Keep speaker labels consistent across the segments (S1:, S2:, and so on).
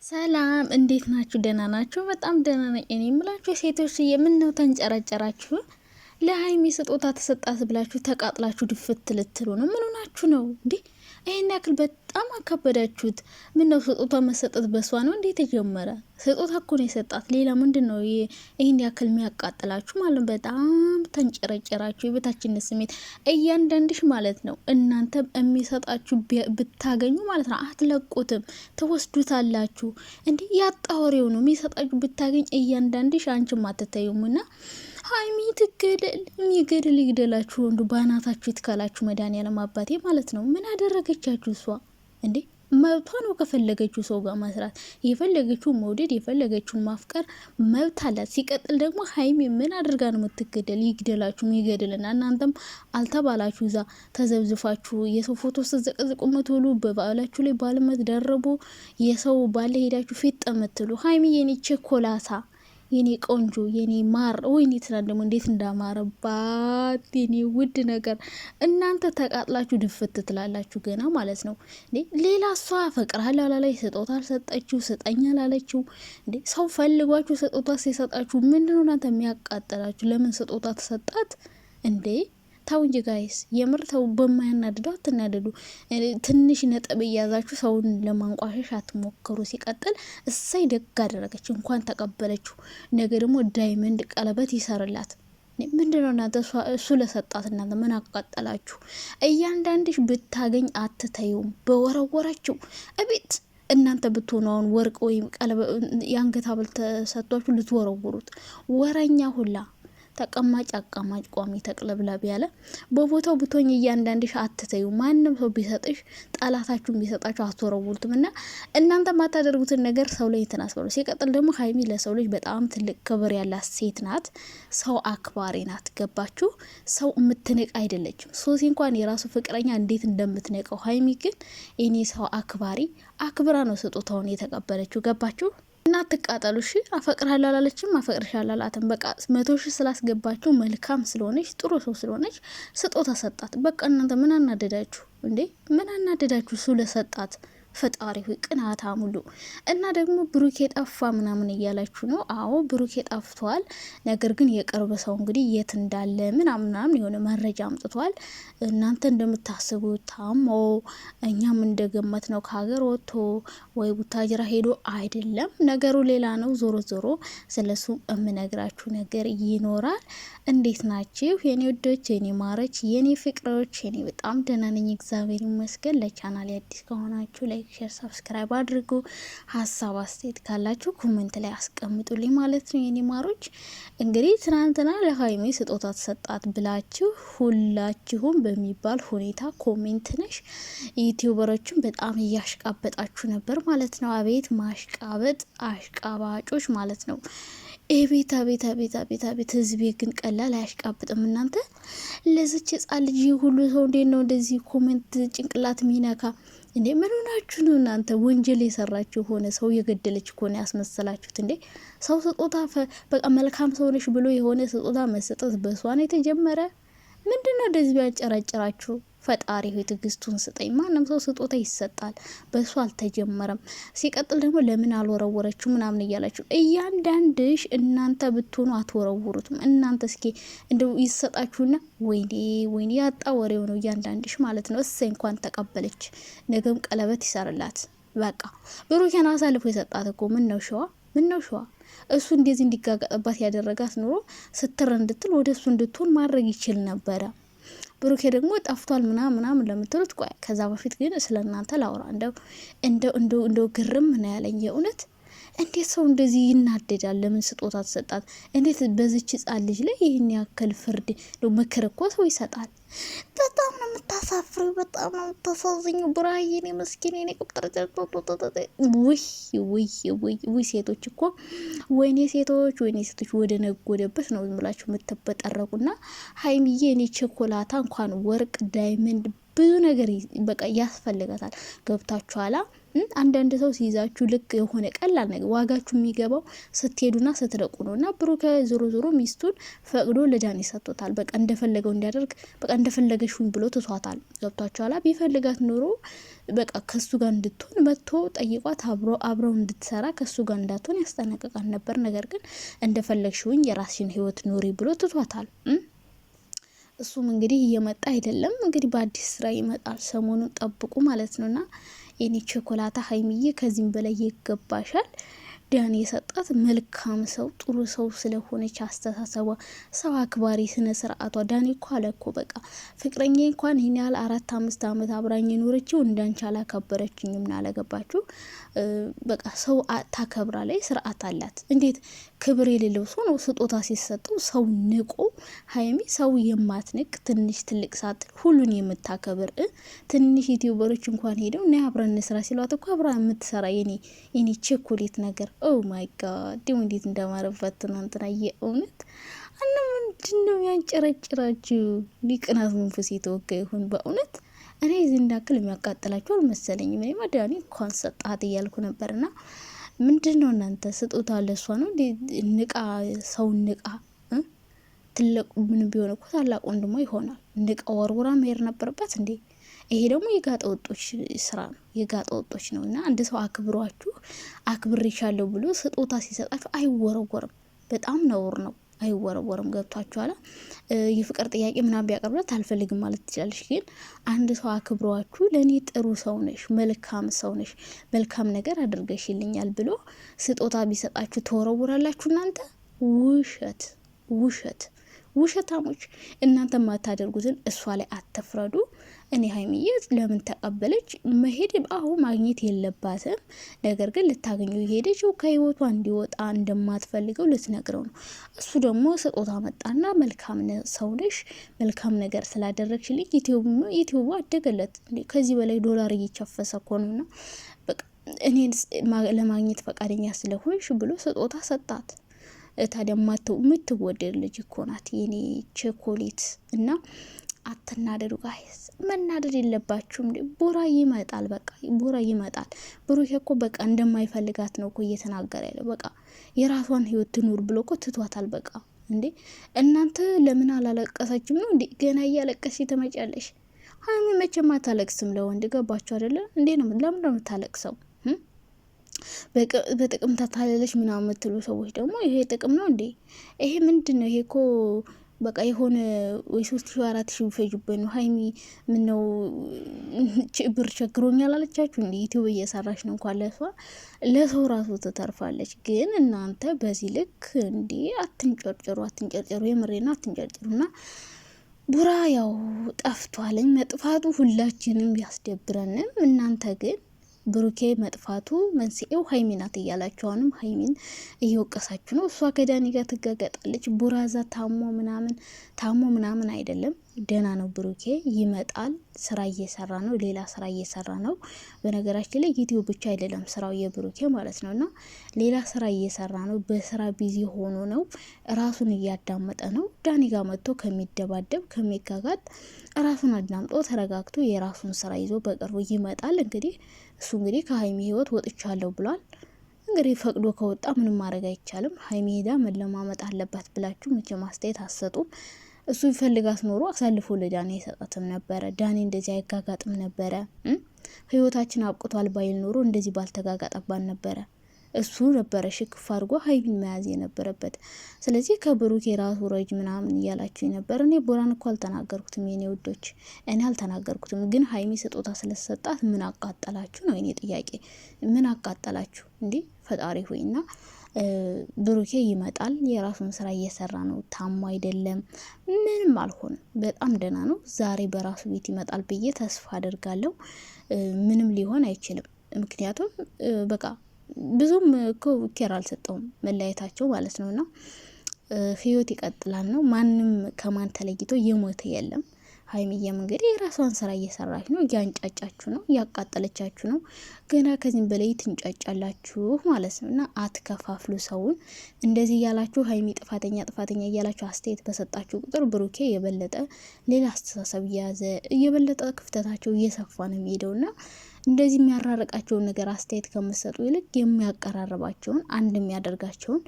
S1: ሰላም እንዴት ናችሁ? ደህና ናችሁ? በጣም ደህና ነኝ። እኔ የምላችሁ ሴቶች የምን ነው ተንጨረጨራችሁ? ለሀይሚ ስጦታ ተሰጣት ብላችሁ ተቃጥላችሁ ድፍት ልትሉ ነው? ምን ሆናችሁ ነው እንዴ? ይሄን ያክል በጣም አካበዳችሁት። ምን ነው ስጦታ መሰጠት በሷ ነው እንዴ ተጀመረ? ስጦታ እኮ ነው የሰጣት። ሌላ ምንድን ነው ይሄን ያክል የሚያቃጥላችሁ ማለት? በጣም ተንጨረጨራችሁ። የበታችነት ስሜት እያንዳንድሽ ማለት ነው። እናንተ የሚሰጣችሁ ብታገኙ ማለት ነው አትለቁትም፣ ትወስዱታላችሁ። እንዴ ያጣወሬው ነው የሚሰጣችሁ ብታገኝ እያንዳንድሽ አንቺም አትተዩምና ሀይሚ ትገደል። የሚገድል ይግደላችሁ። ወንዱ ባናታችሁ ይትካላችሁ። መድኃኒዓለም አባቴ ማለት ነው። ምን አደረገቻችሁ እሷ እንዴ? መብቷ ነው ከፈለገችው ሰው ጋር መስራት፣ የፈለገችውን መውደድ፣ የፈለገችውን ማፍቀር መብት አላት። ሲቀጥል ደግሞ ሀይሚ ምን አድርጋ ነው የምትገደል? ይግደላችሁ የሚገድልና እናንተም አልተባላችሁ እዛ ተዘብዝፋችሁ የሰው ፎቶ ስትዘቀዝቁ ምትውሉ፣ በባላችሁ ላይ ባልመት ደረቡ፣ የሰው ባለ ሄዳችሁ ፊት ጠምትሉ። ሀይሚ የኔ ቸኮላታ፣ የኔ ቆንጆ፣ የኔ ማር፣ ወይኔ ትናንት ደግሞ እንዴት እንዳማረባት የኔ ውድ ነገር። እናንተ ተቃጥላችሁ ድፍት ትላላችሁ ገና ማለት ነው። ሌላ እሷ አፈቅርሃለሁ አላለች፣ ስጦታ አልሰጠችው፣ ስጠኛ አላለችው። ሰው ፈልጓችሁ ስጦታ ሲሰጣችሁ ምንድነው እናንተ የሚያቃጥላችሁ? ለምን ስጦታ ተሰጣት እንዴ? ታው እንጂ ጋይስ፣ የምር ተው። በማያናድደው አትናደዱ። ትንሽ ነጥብ እያዛችሁ ሰውን ለማንቋሸሽ አትሞክሩ። ሲቀጥል እሳይ ደግ አደረገች፣ እንኳን ተቀበለችው። ነገ ደግሞ ዳይመንድ ቀለበት ይሰርላት። ምንድነው እናንተ እሱ ለሰጣት እናንተ ምን አቃጠላችሁ? እያንዳንድሽ ብታገኝ አትተዩም። በወረወረችው እቤት እናንተ ብትሆኑ አሁን ወርቅ ወይም ቀለበት የአንገት ሐብል ተሰጥቷችሁ ልትወረውሩት፣ ወረኛ ሁላ ተቀማጭ አቃማጭ ቋሚ ተቅለብላቢ ያለ በቦታው ብቶኝ እያንዳንድሽ አትተዩ። ማንም ሰው ቢሰጥሽ ጠላታችሁን ቢሰጣችሁ አትወረውሩትም። እና እናንተ ማታደርጉትን ነገር ሰው ላይ ተናስበሉ። ሲቀጥል ደግሞ ሀይሚ ለሰው ልጅ በጣም ትልቅ ክብር ያላት ሴት ናት። ሰው አክባሪ ናት። ገባችሁ? ሰው የምትንቅ አይደለችም። ሶሲ እንኳን የራሱ ፍቅረኛ እንዴት እንደምትነቀው፣ ሀይሚ ግን እኔ ሰው አክባሪ አክብራ ነው ስጦታውን የተቀበለችው። ገባችሁ? እና ትቃጠሉ። እሺ አፈቅርሃለሁ አላለችም፣ አፈቅርሻለሁ አላላትም። በቃ 100,000 ስላስገባችሁ መልካም ስለሆነች ጥሩ ሰው ስለሆነች ስጦታ ሰጣት። በቃ እናንተ ምን አናደዳችሁ እንዴ? ምን አናደዳችሁ? እሱ ለሰጣት ፈጣሪ ሆይ ቅናታ ሙሉ። እና ደግሞ ብሩኬ ጠፋ ምናምን እያላችሁ ነው። አዎ ብሩኬ ጠፍቷል። ነገር ግን የቅርብ ሰው እንግዲህ የት እንዳለ ምናምን የሆነ መረጃ አምጥቷል። እናንተ እንደምታስቡት ታሞ እኛም እንደገመት ነው ከሀገር ወጥቶ ወይ ቡታጅራ ሄዶ አይደለም። ነገሩ ሌላ ነው። ዞሮ ዞሮ ስለሱ የምነግራችሁ ነገር ይኖራል። እንዴት ናችሁ የኔ ወዶች፣ የኔ ማሮች፣ የኔ ፍቅሮች? የኔ በጣም ደህና ነኝ እግዚአብሔር ይመስገን። ለቻናል አዲስ ከሆናችሁ ላይክ፣ ሼር፣ ሰብስክራይብ አድርጉ። ሀሳብ አስተያየት ካላችሁ ኮሜንት ላይ አስቀምጡልኝ ማለት ነው የኔ ማሮች። እንግዲህ ትናንትና ለሀይሚ ስጦታ ተሰጣት ብላችሁ ሁላችሁም በሚባል ሁኔታ ኮሜንት ነሽ ዩቲዩበሮችን በጣም እያሽቃበጣችሁ ነበር ማለት ነው። አቤት ማሽቃበጥ፣ አሽቃባጮች ማለት ነው። ቤት አቤት አቤት አቤት አቤት! ህዝቤ ግን ቀላል አያሽቃብጥም። እናንተ ለዚች ህጻን ልጅ ሁሉ ሰው እንዴት ነው እንደዚህ ኮሜንት ጭንቅላት ሚነካ እንዴ? ምን ሆናችሁ ነው እናንተ? ወንጀል የሰራችሁ ሆነ ሰው የገደለች ሆነ ያስመሰላችሁት እንዴ? ሰው ስጦታ በቃ መልካም ሰው ነሽ ብሎ የሆነ ስጦታ መሰጠት በሷ ነው የተጀመረ። ምንድነው እንደዚህ ቢያጨራጭራችሁ? ፈጣሪ ሆይ ትዕግስቱን ስጠኝ። ማንም ሰው ስጦታ ይሰጣል፣ በሱ አልተጀመረም። ሲቀጥል ደግሞ ለምን አልወረወረችው ምናምን እያላችሁ እያንዳንድሽ እናንተ ብትሆኑ አትወረውሩትም። እናንተ እስኪ እንደው ይሰጣችሁና ወይኔ ወይኔ ያጣ ወሬው ነው እያንዳንድሽ ማለት ነው። እሰይ እንኳን ተቀበለች፣ ነገም ቀለበት ይሰርላት። በቃ ብሩኬን አሳልፎ የሰጣት እኮ ምን ነው ሸዋ፣ ምን ነው ሸዋ። እሱ እንደዚህ እንዲጋጋጥባት ያደረጋት ኑሮ ስትር እንድትል ወደ እሱ እንድትሆን ማድረግ ይችል ነበረ። ብሩኬ ደግሞ ጠፍቷል ምናምን ለምትሉት ቆይ፣ ከዛ በፊት ግን ስለናንተ ላውራ። እንደው ግርም ነው ያለኝ የእውነት። እንዴት ሰው እንደዚህ ይናደዳል? ለምን ስጦታ ተሰጣት? እንዴት በዚች ህጻን ልጅ ላይ ይህን ያክል ፍርድ ነው? ምክር እኮ ሰው ይሰጣል። በጣም ነው የምታሳፍሪው፣ በጣም ነው የምታሳዝኙ። ብራዬ ኔ መስኪን ኔ ቁጥር ውይ ሴቶች እኮ ወይኔ ሴቶች ወደ ነጎደበት ነው ብላችሁ የምትበጠረቁና ሀይሚዬ እኔ ቸኮላታ እንኳን ወርቅ ዳይመንድ ብዙ ነገር በቃ ያስፈልጋታል። ገብታችኋላ? አንዳንድ ሰው ሲይዛችሁ ልክ የሆነ ቀላል ነገር ዋጋችሁ የሚገባው ስትሄዱና ስትረቁ ነው። እና ብሩክ ዞሮ ዞሮ ሚስቱን ፈቅዶ ለዳኒ ሰጥቶታል። በቃ እንደፈለገው እንዲያደርግ በቃ እንደፈለገሽውን ብሎ ትቷታል። ገብቷችኋል? ቢፈልጋት ኖሮ በቃ ከሱ ጋር እንድትሆን መጥቶ ጠይቋት አብረው እንድትሰራ ከሱ ጋር እንዳትሆን ያስጠነቅቃል ነበር። ነገር ግን እንደፈለግሽውን የራስሽን ህይወት ኑሪ ብሎ ትቷታል። እሱም እንግዲህ እየመጣ አይደለም እንግዲህ በአዲስ ስራ ይመጣል። ሰሞኑን ጠብቁ ማለት ነውና የኔ ቸኮላታ ሀይሚዬ ከዚህም በላይ ይገባሻል። ዳኒ የሰጣት መልካም ሰው ጥሩ ሰው ስለሆነች አስተሳሰቧ፣ ሰው አክባሪ፣ ስነ ስርዓቷ። ዳኒ እኮ አለ እኮ በቃ ፍቅረኛ እንኳን ይህን ያህል 4-5 ዓመት አብራኝ ኖረችው እንዳንቺ አላከበረችኝም ና አለገባችሁ። በቃ ሰው ታከብራለች፣ ስርዓት አላት። እንዴት ክብር የሌለው ሰው ነው ስጦታ ሲሰጠው ሰው ንቆ። ሀይሚ ሰው የማትንቅ ትንሽ ትልቅ ሳትል ሁሉን የምታከብር ትንሽ ዩቲዩበሮች እንኳን ሄደው ና አብረን እንስራ ሲሏት እኮ አብራ የምትሰራ የኔ ቸኮሌት ነገር። ኦ ማይ ጋድ ደግሞ እንዴት እንደማረበት ትናንትና የእውነት እና ምንድነው ያንጨረጭራችሁ? ሊቅናት መንፈስ የተወጋ ይሁን በእውነት። እኔ እዚህ እንዳክል የሚያቃጥላችሁ አልመሰለኝም። እኔ ማዳኒ እንኳን ሰጣት እያልኩ ነበርና ምንድነው እናንተ ስጦታ ለሷ ነው ንቃ፣ ሰው ንቃ። ትልቅ ምን ቢሆን እኮ ታላቅ ወንድሞ ይሆናል። ንቃ ወርውራ መሄድ ነበረበት እንዴ? ይሄ ደግሞ የጋጠ ወጦች ስራ ነው፣ የጋጠ ወጦች ነው። እና አንድ ሰው አክብሯችሁ አክብሬሻለሁ ብሎ ስጦታ ሲሰጣችሁ አይወረወርም። በጣም ነውር ነው፣ አይወረወርም። ገብቷችኋል? የፍቅር ጥያቄ ምናምን ቢያቀርብለት አልፈልግም ማለት ትችላለች። ግን አንድ ሰው አክብሯችሁ ለእኔ ጥሩ ሰው ነሽ፣ መልካም ሰው ነሽ፣ መልካም ነገር አድርገሽልኛል ብሎ ስጦታ ቢሰጣችሁ ተወረውራላችሁ እናንተ? ውሸት ውሸት ውሸታሞች። እናንተ ማታደርጉትን እሷ ላይ አትፍረዱ። እኔ ሀይሚዬ ለምን ተቀበለች? መሄድ አሁን ማግኘት የለባትም። ነገር ግን ልታገኘው የሄደችው ከህይወቷ እንዲወጣ እንደማትፈልገው ልትነግረው ነው። እሱ ደግሞ ስጦታ መጣና መልካም ሰው ነሽ፣ መልካም ነገር ስላደረግሽልኝ ዩቲዩቡ አደገለት። ከዚህ በላይ ዶላር እየቸፈሰ እኮ ነውና በቃ እኔን ለማግኘት ፈቃደኛ ስለሆንሽ ብሎ ስጦታ ሰጣት። ታዲያ የምትወደድ ልጅ እኮ ናት የኔ ቸኮሌት። እና አትናደዱ ጋይስ፣ መናደድ የለባችሁም። ቡራ ይመጣል፣ በቃ ቡራ ይመጣል። ብሩኬ እኮ በቃ እንደማይፈልጋት ነው እኮ እየተናገረ ያለው። በቃ የራሷን ህይወት ትኑር ብሎ እኮ ትቷታል። በቃ እንዴ እናንተ ለምን አላለቀሰችም ነው እንዴ? ገና እያለቀሽ ትመጫለሽ። ሀይሚ መቼም አታለቅስም ለወንድ። ገባችሁ አይደለ እንዴ? ነው ለምን ነው የምታለቅሰው? በጥቅም ታታለለች ምናምን የምትሉ ሰዎች ደግሞ ይሄ ጥቅም ነው እንዴ? ይሄ ምንድን ነው? ይሄ እኮ በቃ የሆነ ወይ 3,000-4,000 ፈጅበት ነው። ሀይሚ ምነው ብር ቸግሮኛል አለቻችሁ እንዴ? ዩቲዩብ እየሰራች ነው እንኳን ለሰው ራሱ ትተርፋለች። ግን እናንተ በዚህ ልክ እንዴ አትንጨርጭሩ፣ አትንጨርጭሩ። የምሬና አትንጨርጭሩና ቡራ ያው ጠፍቷለኝ። መጥፋቱ ሁላችንም ያስደብረንም። እናንተ ግን ብሩኬ መጥፋቱ መንስኤው ሀይሚ ናት እያላችሁ አሁንም ሀይሚን እየወቀሳችሁ ነው። እሷ ከዳኒ ጋር ትጋገጣለች። ቡራዛ ታሞ ምናምን አይደለም፣ ደህና ነው። ብሩኬ ይመጣል፣ ስራ እየሰራ ነው፣ ሌላ ስራ እየሰራ ነው። በነገራችን ላይ ዩቲዩብ ብቻ አይደለም ስራው የብሩኬ ማለት ነው። እና ሌላ ስራ እየሰራ ነው፣ በስራ ቢዚ ሆኖ ነው፣ ራሱን እያዳመጠ ነው። ዳኒ ጋር መጥቶ ከሚደባደብ ከሚጋጋጥ ራሱን አዳምጦ ተረጋግቶ የራሱን ስራ ይዞ በቅርቡ ይመጣል። እንግዲህ እሱ እንግዲህ ከሀይሚ ህይወት ወጥቻለሁ ብሏል። እንግዲህ ፈቅዶ ከወጣ ምንም ማድረግ አይቻልም። ሀይሚ ሄዳ መለማመጥ አለባት ብላችሁ መቼም አስተያየት አትሰጡም። እሱ ይፈልጋት ኖሮ አሳልፎ ለዳኒ አይሰጣትም ነበረ። ዳኒ እንደዚህ አይጋጋጥም ነበረ። ህይወታችን አብቅቷል ባይል ኖሮ እንደዚህ ባልተጋጋጠባን ነበረ። እሱ ነበረ ሽክፍ አድርጎ ሀይሚን መያዝ የነበረበት። ስለዚህ ከብሩክ የራሱ ረጅ ምናምን እያላችሁ ነበር። እኔ ቦራን እኮ አልተናገርኩትም የኔ ውዶች፣ እኔ አልተናገርኩትም። ግን ሀይሚ ስጦታ ስለሰጣት ምን አቃጠላችሁ ነው የኔ ጥያቄ። ምን አቃጠላችሁ እንዴ? ፈጣሪ ሆይ። እና ብሩኬ ይመጣል፣ የራሱን ስራ እየሰራ ነው። ታሞ አይደለም፣ ምንም አልሆንም። በጣም ደህና ነው። ዛሬ በራሱ ቤት ይመጣል ብዬ ተስፋ አደርጋለሁ። ምንም ሊሆን አይችልም። ምክንያቱም በቃ ብዙም እኮ ኬር አልሰጠውም መለያየታቸው ማለት ነው። እና ህይወት ይቀጥላል ነው። ማንም ከማን ተለይቶ የሞተ የለም። ሀይሚዬም እንግዲህ የራሷን ስራ እየሰራች ነው። እያንጫጫችሁ ነው፣ እያቃጠለቻችሁ ነው። ገና ከዚህም በላይ ትንጫጫላችሁ ማለት ነው። እና አትከፋፍሉ ሰውን። እንደዚህ እያላችሁ ሀይሚ ጥፋተኛ እያላችሁ አስተያየት በሰጣችሁ ቁጥር ብሩኬ የበለጠ ሌላ አስተሳሰብ እየያዘ የበለጠ ክፍተታቸው እየሰፋ ነው የሚሄደው። ና እንደዚህ የሚያራርቃቸውን ነገር አስተያየት ከምትሰጡ ይልቅ የሚያቀራርባቸውን አንድ የሚያደርጋቸውን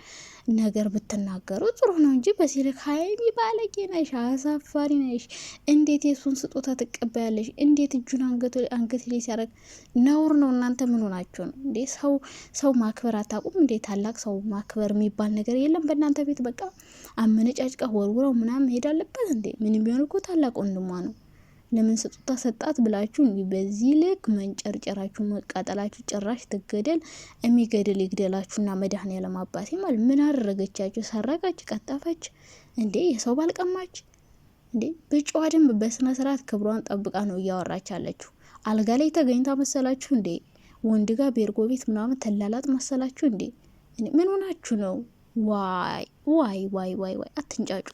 S1: ነገር ብትናገሩ ጥሩ ነው እንጂ በዚህ ልክ ሀይሚ ባለጌ ነሽ፣ አሳፋሪ ነሽ፣ እንዴት የሱን ስጦታ ትቀበያለሽ? እንዴት እጁን አንገት ላይ ሲያደርግ ነውር ነው። እናንተ ምን ሆናችሁ ነው እንዴ? ሰው ማክበር አታውቁም እንዴ? ታላቅ ሰው ማክበር የሚባል ነገር የለም በእናንተ ቤት። በቃ አመነጫጭቃ ወርውረው ምናምን መሄድ አለበት እንዴ? ምንም ቢሆን እኮ ታላቅ ወንድሟ ነው። ለምን ስጦታ ሰጣት ብላችሁ እንዲህ በዚህ ልክ መንጨርጨራችሁ መቃጠላችሁ፣ ጭራሽ ትገደል የሚገድል ይግደላችሁና መድኃኔዓለም አባቴ ማለት ምን አደረገቻችሁ? ሰረቀች? ቀጠፈች እንዴ? የሰው ባልቀማች እንዴ? በጨዋ ደንብ በስነ ስርዓት ክብሯን ጠብቃ ነው እያወራች ያለችው። አልጋ ላይ ተገኝታ መሰላችሁ እንዴ? ወንድ ጋር ቤርጎ ቤት ምናምን ተላላጥ መሰላችሁ እንዴ? ምን ሆናችሁ ነው? ዋይ ዋይ ዋይ ዋይ ዋይ! አትንጫጩ።